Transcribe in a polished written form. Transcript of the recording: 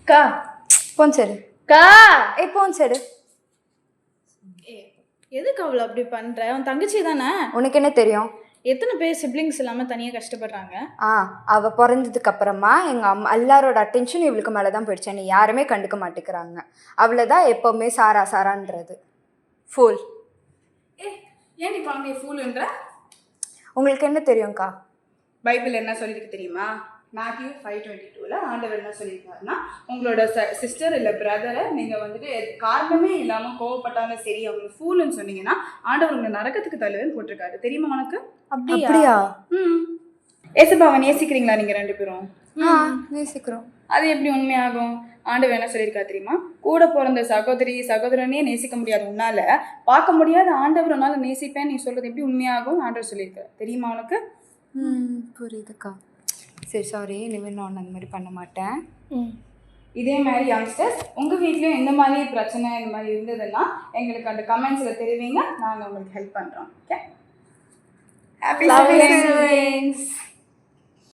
கா போன் சரி கா போன் சரி. எதுக்கு அவளை அப்படி பண்ற? அவன் தங்கச்சி தானே. உனக்கு என்ன தெரியும்? எத்தனை பேர் சிப்ளிங்ஸ் இல்லாம தனியா கஷ்டப்படுறாங்க. அவ பிறந்ததுக்கு அப்புறமா எங்க அம்மா எல்லாரோட அட்டென்ஷன் இவளுக்கு மேலதான் போயிடுச்சு. நீ யாருமே கண்டுக்க மாட்டேங்கிறாங்க. அவளைதான் எப்பவுமே சாரா சாரான்றது. ஃபூல். ஏன் நீ குழந்தைய ஃபூல்ன்ற? உங்களுக்கு என்ன தெரியும்க்கா? பைபிள் என்ன சொல்லிருக்கு தெரியுமா? மேத்யூ 5:22 ஆண்டவர் என்ன சொல்லியிருக்காருன்னா, உங்களோட சிஸ்டர் இல்லை பிரதரை நீங்கள் வந்துட்டு காரணமே இல்லாமல் கோவப்பட்டாலும் சரி அவங்க ஃபூல்னு சொன்னீங்கன்னா ஆண்டவர் உங்களை நரகத்துக்கு தள்ளுவேன்னு போட்டிருக்காரு. தெரியுமா உனக்கு? அப்படியா? ஏசப்பாவை நேசிக்கிறீங்களா நீங்கள் ரெண்டு பேரும்? நேசிக்கிறோம். அது எப்படி உண்மையாகும்? ஆண்டவர் என்ன சொல்லியிருக்கா தெரியுமா? கூட பிறந்த சகோதரனே நேசிக்க முடியாது உன்னால, பார்க்க முடியாத ஆண்டவர் உன்னால நேசிப்பேன் நீ சொல்றது எப்படி உண்மையாகும்? ஆண்டவர் சொல்லியிருக்காரு. தெரியுமா உனக்கு? புரியுதுக்கா. சரி, சாரி, இனிமேல் நான் அந்த மாதிரி பண்ண மாட்டேன். இதே மாதிரி யங்ஸ்டர்ஸ் உங்கள் வீட்லேயும் எந்த மாதிரி பிரச்சனை இந்த மாதிரி இருந்ததுன்னா எங்களுக்கு அந்த கமெண்ட்ஸில் தெரிவிங்க, நாங்கள் உங்களுக்கு ஹெல்ப் பண்ணுறோம். Okay, happy siblings.